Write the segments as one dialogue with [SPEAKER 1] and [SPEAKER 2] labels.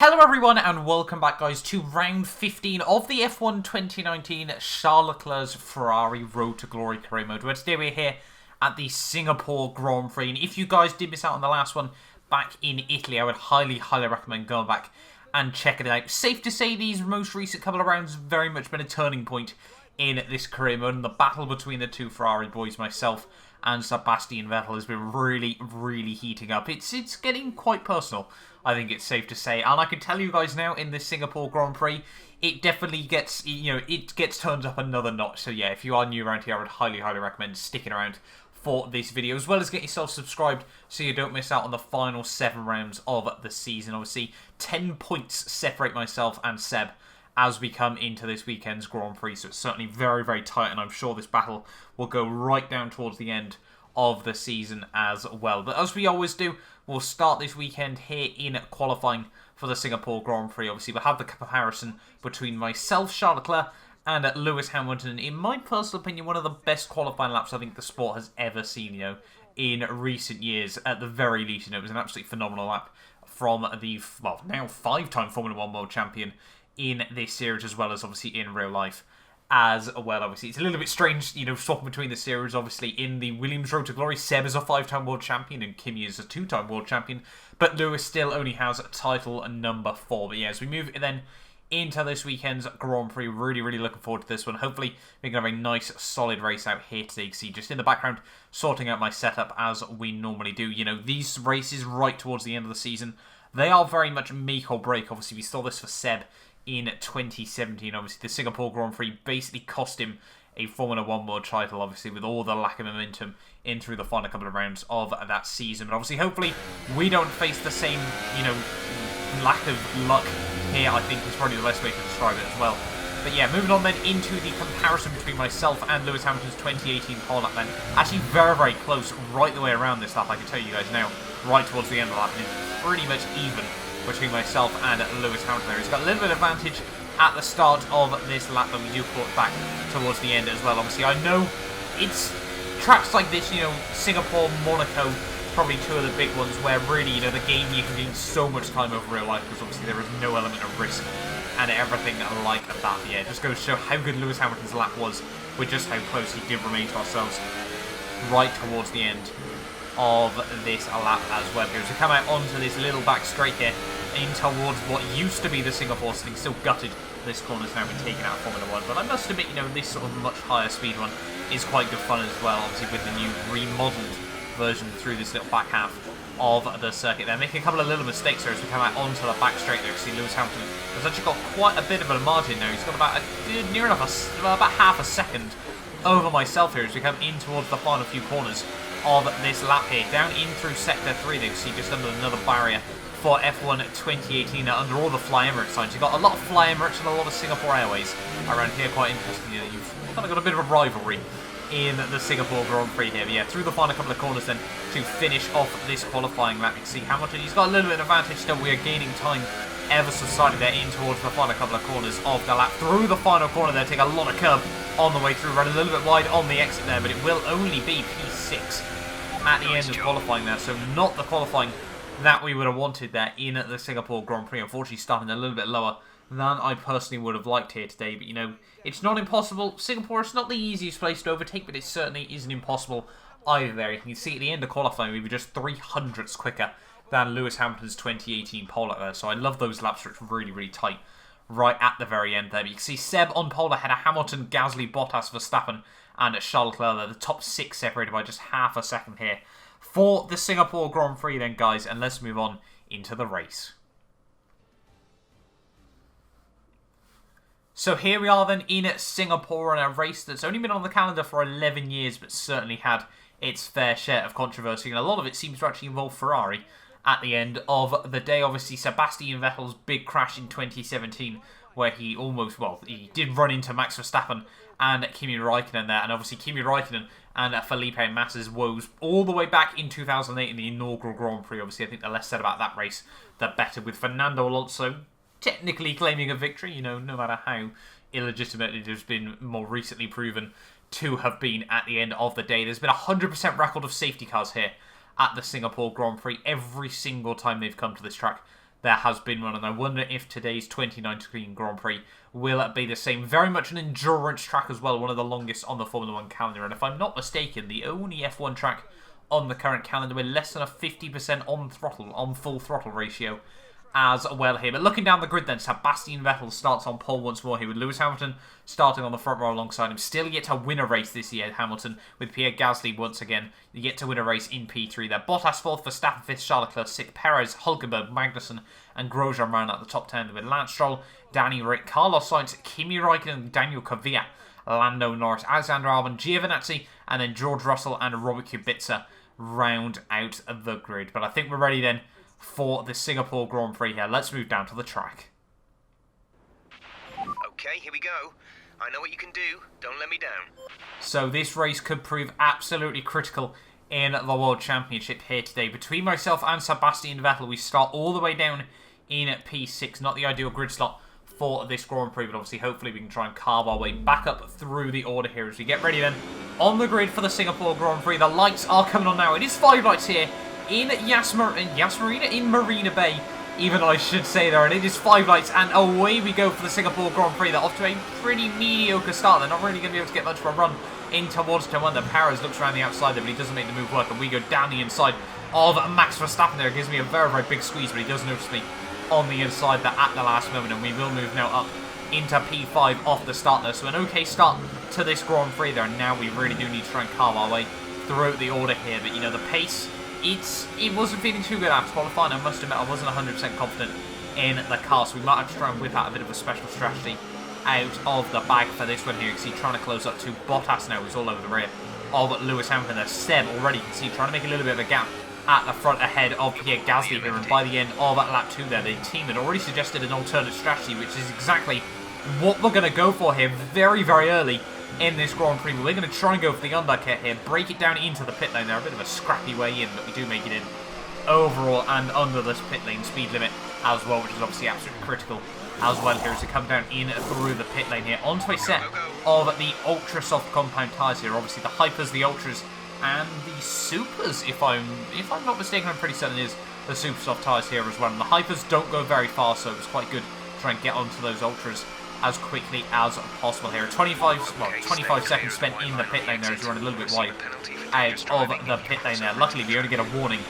[SPEAKER 1] Hello everyone and welcome back guys to round 15 of the F1 2019 Charles Leclerc's Ferrari Road to Glory Career Mode, where today we're here at the Singapore Grand Prix. And if you guys did miss out on the last one back in Italy, I would highly recommend going back and checking it out. Safe to say these most recent couple of rounds have very much been a turning point in this career mode, and the battle between the two Ferrari boys, myself and Sebastian Vettel, has been really heating up. It's getting quite personal, I think it's safe to say. And I can tell you guys now, in this Singapore Grand Prix, it definitely gets, it gets turned up another notch. So yeah, if you are new around here, I would highly recommend sticking around for this video, as well as get yourself subscribed so you don't miss out on the final 7 rounds of the season. Obviously, 10 points separate myself and Seb as we come into this weekend's Grand Prix, so it's certainly very tight, and I'm sure this battle will go right down towards the end of the season as well. But as we always do, we'll start this weekend here in qualifying for the Singapore Grand Prix. Obviously, we'll have the comparison between myself, Charles Leclerc, and Lewis Hamilton. In my personal opinion, one of the best qualifying laps I think the sport has ever seen, in recent years. At the very least, it was an absolutely phenomenal lap from the, well, now 5-time Formula 1 World Champion in this series, as well as obviously in real life as well. Obviously, it's a little bit strange, swapping between the series. Obviously, in the Williams Road to Glory, Seb is a 5-time world champion and Kimi is a 2-time world champion, but Lewis still only has title number 4. But yeah, as we move then into this weekend's Grand Prix, really looking forward to this one. Hopefully, we can have a nice, solid race out here today. You can see just in the background, sorting out my setup as we normally do. These races right towards the end of the season, they are very much make or break. Obviously, we saw this for Seb in 2017. Obviously, the Singapore Grand Prix basically cost him a Formula 1 World title, obviously, with all the lack of momentum in through the final couple of rounds of that season. But obviously, hopefully, we don't face the same, lack of luck here, I think is probably the best way to describe it as well. But yeah, moving on then into the comparison between myself and Lewis Hamilton's 2018 pole lap then. Actually, very close right the way around this lap, I can tell you guys now, right towards the end of the lap, and it's pretty much even between myself and Lewis Hamilton there. He's got a little bit of advantage at the start of this lap, but we do put back towards the end as well. Obviously, I know it's tracks like this, Singapore, Monaco, probably 2 of the big ones where really, the game, you can gain so much time over real life, because obviously there is no element of risk and everything like that. Yeah, it just goes to show how good Lewis Hamilton's lap was, with just how close he did remain to ourselves right towards the end of this lap as well. As we come out onto this little back straight here, in towards what used to be the Singapore Sting, still gutted this corner's now been taken out of Formula 1, but I must admit, this sort of much higher speed one is quite good fun as well, obviously with the new remodelled version through this little back half of the circuit there. Making a couple of little mistakes there as we come out onto the back straight there. You see Lewis Hamilton has actually got quite a bit of a margin now. He's got about about half a second over myself here as we come in towards the final few corners of this lap here. Down in through sector 3 there, you see just under another barrier for F1 2018 under all the Fly Emirates signs. You've got a lot of Fly Emirates and a lot of Singapore Airways around here. Quite interesting. You've kind of got a bit of a rivalry in the Singapore Grand Prix here. But yeah, through the final couple of corners then to finish off this qualifying lap. You can see Hamilton, he's got a little bit of advantage still. We are gaining time ever so slightly there in towards the final couple of corners of the lap. Through the final corner there, take a lot of curb on the way through, run a little bit wide on the exit there, but it will only be P6 at the end of qualifying there, so not the qualifying that we would have wanted there in the Singapore Grand Prix. Unfortunately, starting a little bit lower than I personally would have liked here today, but it's not impossible. Singapore is not the easiest place to overtake, but it certainly isn't impossible either there. You can see at the end of qualifying, we were just 300ths quicker than Lewis Hamilton's 2018 pole lap there, so I love those laps where it's really tight right at the very end there. But you can see Seb on pole ahead of Hamilton, Gasly, Bottas, Verstappen, and Charles Leclerc there. The top 6 separated by just half a second here for the Singapore Grand Prix then, guys, and let's move on into the race. So here we are then in Singapore, in a race that's only been on the calendar for 11 years, but certainly had its fair share of controversy, and a lot of it seems to actually involve Ferrari at the end of the day. Obviously, Sebastian Vettel's big crash in 2017, where he almost, he did run into Max Verstappen and Kimi Raikkonen there, and obviously Kimi Raikkonen and Felipe Massa's woes all the way back in 2008 in the inaugural Grand Prix. Obviously, I think the less said about that race, the better, with Fernando Alonso technically claiming a victory, no matter how illegitimate it has been more recently proven to have been at the end of the day. There's been a 100% record of safety cars here at the Singapore Grand Prix every single time they've come to this track. there has been one, and I wonder if today's 2019 Grand Prix will be the same. Very much an endurance track as well, one of the longest on the Formula 1 calendar, and if I'm not mistaken, the only F1 track on the current calendar with less than a 50% on full throttle ratio as well here. But looking down the grid then, Sebastian Vettel starts on pole once more here with Lewis Hamilton starting on the front row alongside him. Still yet to win a race this year, Hamilton, with Pierre Gasly once again yet to win a race in P3 there. Bottas 4th, Verstappen 5th, Charles Leclerc 6th, Perez, Hulkenberg, Magnussen and Grosjean ran at the top 10 with Lance Stroll, Danny Rick, Carlos Sainz, Kimi Raikkonen, Daniel Kvyat, Lando Norris, Alexander Albon, Giovinazzi and then George Russell and Robert Kubica round out the grid. But I think we're ready then for the Singapore Grand Prix here. Let's move down to the track.
[SPEAKER 2] Okay, here we go. I know what you can do. Don't let me down.
[SPEAKER 1] So this race could prove absolutely critical in the World Championship here today. Between myself and Sebastian Vettel, we start all the way down in P6. Not the ideal grid slot for this Grand Prix, but obviously hopefully we can try and carve our way back up through the order here as we get ready then on the grid for the Singapore Grand Prix. The lights are coming on now. It is 5 lights here in Marina Bay, even I should say there, and it is 5 lights, and away we go for the Singapore Grand Prix. They're off to a pretty mediocre start. They're not really going to be able to get much of a run in towards turn 1. The Perez looks around the outside there, but he doesn't make the move work, and we go down the inside of Max Verstappen there. It gives me a very, very big squeeze, but he does notice me on the inside there at the last moment, and we will move now up into P5 off the start there. So an okay start to this Grand Prix there, and now we really do need to try and carve our way throughout the order here. But, you know, the pace, it wasn't feeling too good after qualifying. I must admit, I wasn't 100% confident in the car, so we might have to try and whip out a bit of a special strategy out of the bag for this one here. You can see trying to close up to Bottas now, who's all over the rear of Lewis Hamilton there. Seb already, you can see, trying to make a little bit of a gap at the front ahead of Pierre Gasly here, and by the end of lap 2 there, the team had already suggested an alternate strategy, which is exactly what we're going to go for here very, very early in this Grand Prix. We're going to try and go for the undercut here, break it down into the pit lane there. A bit of a scrappy way in, but we do make it in overall and under this pit lane speed limit as well, which is obviously absolutely critical as well here as we come down in through the pit lane here onto a set of the ultra soft compound tyres here. Obviously the Hypers, the Ultras and the Supers, if I'm not mistaken. I'm pretty certain it is the super soft tyres here as well, and the Hypers don't go very far, so it was quite good to try and get onto those Ultras as quickly as possible here. 25 seconds spent in the pit lane there as we run a little bit wide out of the pit lane there. Luckily we only get a warning,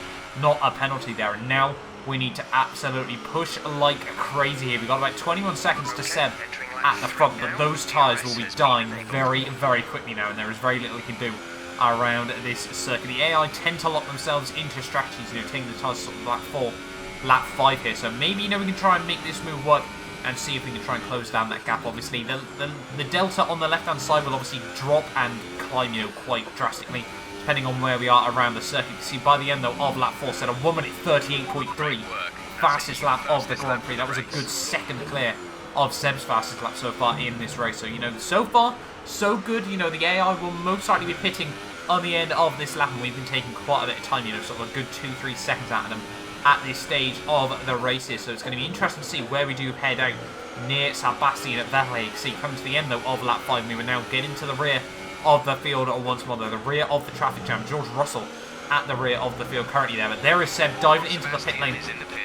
[SPEAKER 1] not a penalty there, and now we need to absolutely push like crazy here. We've got about 21 seconds to Seb at the front, but those tyres will be dying very, very quickly now, and there is very little we can do around this circuit. The AI tend to lock themselves into strategies, you know, taking the tyres sort of lap 5 here, so maybe, you know, we can try and make this move work and see if we can try and close down that gap. Obviously the delta on the left hand side will obviously drop and climb, you know, quite drastically depending on where we are around the circuit. You can see by the end though of lap 4 set a 1 minute 38.3 fastest lap of the Grand Prix. That was a good second clear of Seb's fastest lap so far in this race. So, you know, so far so good. You know, the AI will most likely be pitting on the end of this lap, and we've been taking quite a bit of time, you know, sort of a good 2-3 seconds out of them at this stage of the race here. So it's going to be interesting to see where we do head out near Sebastian Vettel. You can see coming to the end though of lap 5, and we will now get into the rear of the field once more though, the rear of the traffic jam. George Russell at the rear of the field currently there, but there is Seb diving into the pit lane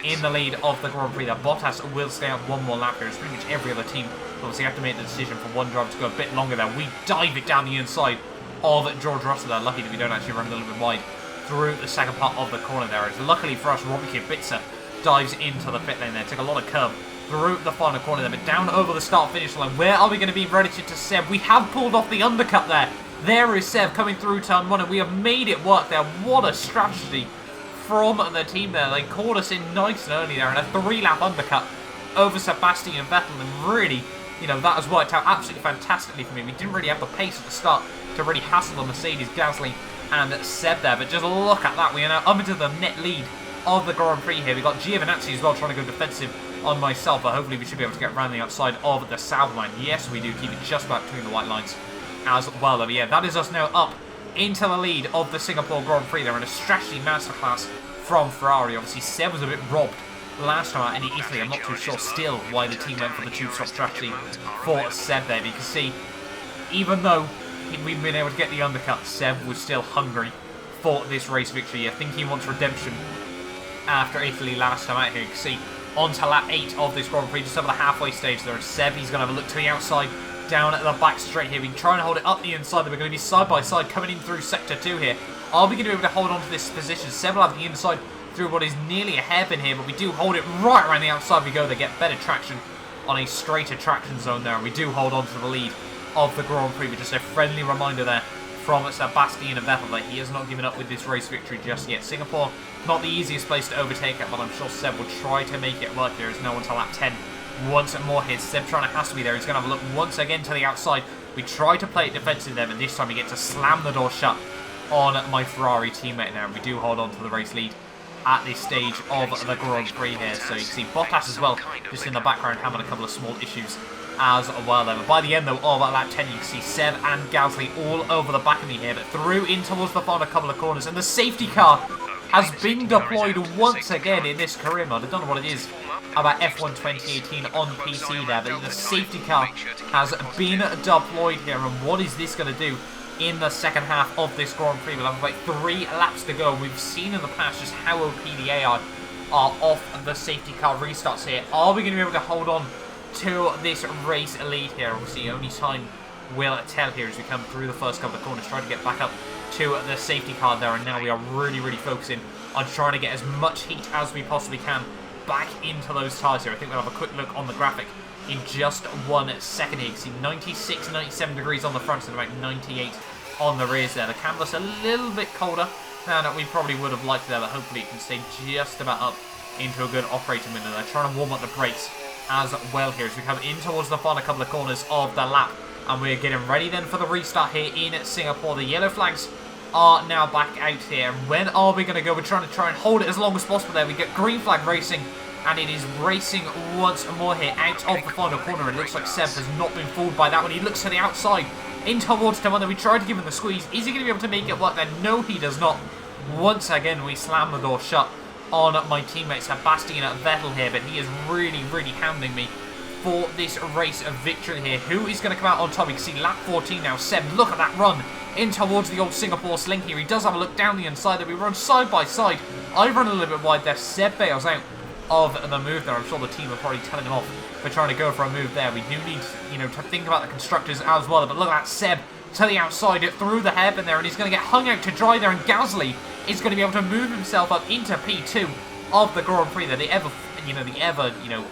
[SPEAKER 1] in the lead of the Grand Prix. That Bottas will stay on one more lap here. It's pretty much every other team obviously have to make the decision for one driver to go a bit longer there. We dive it down the inside of George Russell there. Lucky that we don't actually run a little bit wide through the second part of the corner there. As luckily for us, Robert Kubica dives into the pit lane there. Took a lot of curb through the final corner there, but down over the start-finish line. Where are we going to be relative to Seb? We have pulled off the undercut there. There is Seb coming through turn 1, and we have made it work there. What a strategy from the team there. They caught us in nice and early there, and a 3-lap undercut over Sebastian Vettel, and really, you know, that has worked out absolutely fantastically for me. We didn't really have the pace at the start to really hassle the Mercedes, Gasly and Seb there, but just look at that. We are now up into the net lead of the Grand Prix here. We've got Giovinazzi as well trying to go defensive on myself, but hopefully we should be able to get around the outside of the south line. Yes, we do keep it just about between the white lines as well. But yeah, that is us now up into the lead of the Singapore Grand Prix there in a strategy masterclass from Ferrari. Obviously, Seb was a bit robbed last time out in Italy. I'm not too sure still why the team went for the two-stop strategy for Seb there. But you can see, even though we've been able to get the undercut, Seb was still hungry for this race victory. I think he wants redemption after Italy last time out here. You can see on to lap 8 of this Grand Prix, just over the halfway stage there. Seb, he's going to have a look to the outside, down at the back straight here. We can try and hold it up the inside, then we're going to be side by side coming in through Sector 2 here. Are we going to be able to hold on to this position? Seb will have the inside through what is nearly a hairpin here, but we do hold it right around the outside we go. They get better traction on a straighter traction zone there, and we do hold on to the lead of the Grand Prix. But just a friendly reminder there from Sebastian Vettel that he has not given up with this race victory just yet. Singapore, not the easiest place to overtake it, but I'm sure Seb will try to make it work. There is no one to lap 10. Once more here, Seb trying to hassle me there. He's going to have a look once again to the outside. We try to play it defensive there, but this time we get to slam the door shut on my Ferrari teammate there. And we do hold on to the race lead at this stage of the Grand Prix here. So you can see Bottas as well, just in the background, having a couple of small issues as well there. But by the end though of lap 10, you can see Seb and Gasly all over the back of me here, but through in towards the final couple of corners, and the safety car has been deployed once again in this career mode. I don't know what it is about F1 2018 on PC there, but the safety car has been deployed here. And what is this going to do in the second half of this Grand Prix? We'll have about 3 laps to go. We've seen in the past just how OP the AI are off the safety car restarts here. Are we going to be able to hold on to this race lead here? Obviously, only time will tell here as we come through the first couple of corners, try to get back up to the safety car there. And now we are really focusing on trying to get as much heat as we possibly can back into those tyres here. I think we'll have a quick look on the graphic in just 1 second here. You can see 96, 97 degrees on the front and about 98 on the rears there. The canvas a little bit colder than we probably would have liked there, but hopefully it can stay just about up into a good operating window. They're trying to warm up the brakes as well here as we come in towards the final couple of corners of the lap, and we're getting ready then for the restart here in Singapore. The yellow flags are now back out here. When are we going to go? We're trying and hold it as long as possible there. We get green flag racing, and it is racing once more here out of the final corner. It looks like Seb has not been fooled by that one. He looks to the outside in towards the one that we tried to give him the squeeze. Is he going to be able to make it work then? No, he does not. Once again, we slam the door shut on my teammate Sebastian Vettel here, but he is really hounding me for this race of victory here. Who is going to come out on top? You can see lap 14 now. Seb, look at that run in towards the old Singapore sling here. He does have a look down the inside that we run side by side. I run a little bit wide there. Seb bails out of the move there. I'm sure the team are probably telling him off for trying to go for a move there. We do need, to think about the constructors as well. But look at that, Seb to the outside, through the hairpin there, and he's going to get hung out to dry there. And Gasly is going to be able to move himself up into P2 of the Grand Prix there. The ever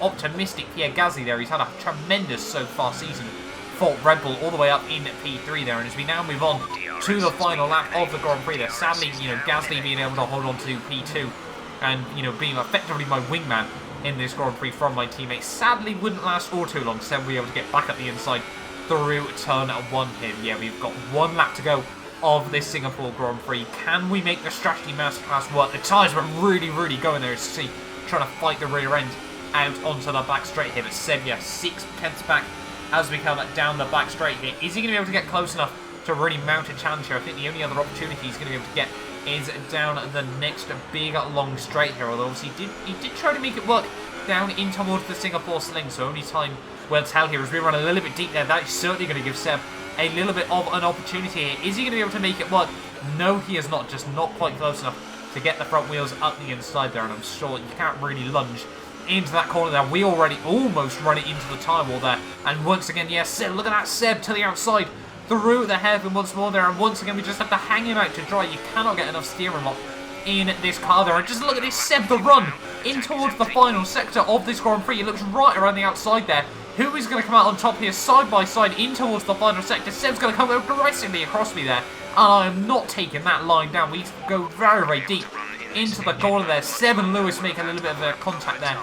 [SPEAKER 1] optimistic Pierre Gasly there. He's had a tremendous so far season for Red Bull, all the way up in P3 there. And as we now move on to the final lap of the Grand Prix there, sadly, Gasly being able to hold on to P2 and, being effectively my wingman in this Grand Prix from my teammate, sadly wouldn't last all too long. So we'll be able to get back up the inside through turn 1 here. Yeah, we've got 1 lap to go of this Singapore Grand Prix. Can we make the strategy masterclass work? The tyres were really going there, as you see, trying to fight the rear end out onto the back straight here. But Seb, 6/10 back as we come down the back straight here. Is he going to be able to get close enough to really mount a challenge here? I think the only other opportunity he's going to be able to get is down the next big long straight here. Although obviously he did try to make it work down in towards the Singapore sling, so only time will tell here as we run a little bit deep there. That is certainly going to give Seb a little bit of an opportunity here. Is he going to be able to make it work? No, he is not. Just not quite close enough to get the front wheels up the inside there, and I'm sure you can't really lunge into that corner there. We already almost run it into the tyre wall there, and once again, Seb, look at that, Seb to the outside through the hairpin once more there, and once again we just have to hang him out to dry. You cannot get enough steering lock in this car there, and just look at this Seb, the run in towards the final sector of this Grand Prix. It looks right around the outside there. Who is going to come out on top here, side by side, in towards the final sector? Seb's going to come aggressively across me there, and I am not taking that line down. We go very deep into the corner there. Seb and Lewis make a little bit of a contact there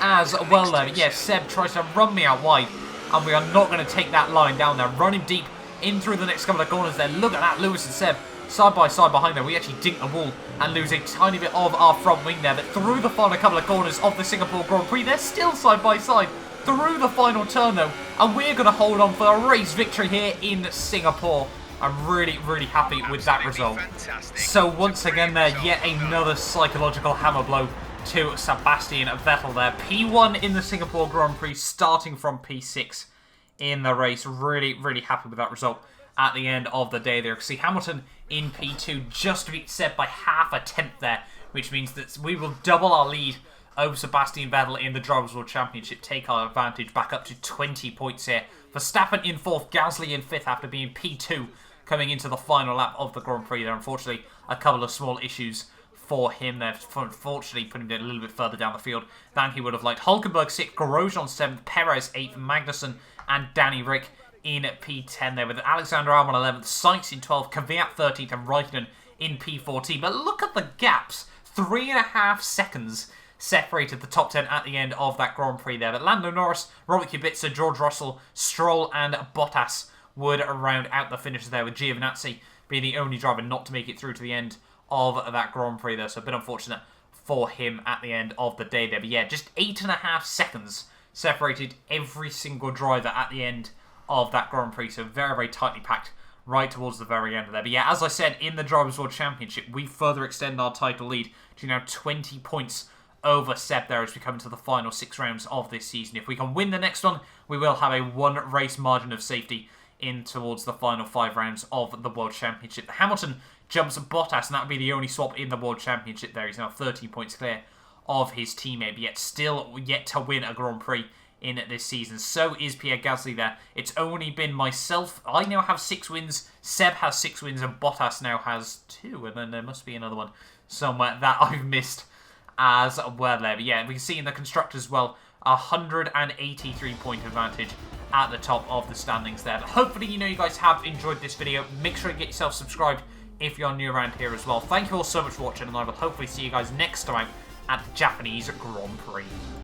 [SPEAKER 1] as well there. But yes, Seb tries to run me out wide, and we are not going to take that line down there. Running deep in through the next couple of corners there. Look at that, Lewis and Seb side by side behind there. We actually dink the wall and lose a tiny bit of our front wing there. But through the final couple of corners of the Singapore Grand Prix, they're still side by side through the final turn though, and we're going to hold on for a race victory here in Singapore. I'm really happy with that result. So once again there, yet another psychological hammer blow to Sebastian Vettel there. P1 in the Singapore Grand Prix, starting from P6 in the race. Really happy with that result at the end of the day there. You can see Hamilton in P2 just beat Seb by half a tenth there, which means that we will double our lead over Sebastian Vettel in the Drivers' World Championship, take our advantage back up to 20 points here. Verstappen in 4th, Gasly in 5th after being P2 coming into the final lap of the Grand Prix there. Unfortunately, a couple of small issues for him there, unfortunately putting it a little bit further down the field than he would have liked. Hulkenberg 6th, Grosjean 7th, Perez 8th, Magnussen and Danny Rick in P10 there, with Alexander Albon 11th, Sainz in 12th, Kvyat 13th and Raikkonen in P14. But look at the gaps, 3.5 seconds separated the top 10 at the end of that Grand Prix there. But Lando Norris, Robert Kubica, George Russell, Stroll and Bottas would round out the finishes there, with Giovinazzi being the only driver not to make it through to the end of that Grand Prix there. So a bit unfortunate for him at the end of the day there. But yeah, just 8.5 seconds separated every single driver at the end of that Grand Prix. So very, very tightly packed right towards the very end of there. But yeah, as I said, in the Drivers' World Championship, we further extend our title lead to now 20 points over Seb there as we come into the final 6 rounds of this season. If we can win the next one, we will have a 1 race margin of safety in towards the final 5 rounds of the World Championship. Hamilton jumps Bottas, and that would be the only swap in the World Championship there. He's now 13 points clear of his teammate, but yet still yet to win a Grand Prix in this season. So is Pierre Gasly there. It's only been myself. I now have 6 wins. Seb has 6 wins, and Bottas now has 2. And then there must be another one somewhere that I've missed as well there. But yeah, we can see in the Constructors as well, 183 point advantage at the top of the standings there. But hopefully, you guys have enjoyed this video. Make sure you get yourself subscribed if you're new around here as well. Thank you all so much for watching, and I will hopefully see you guys next time at the Japanese Grand Prix.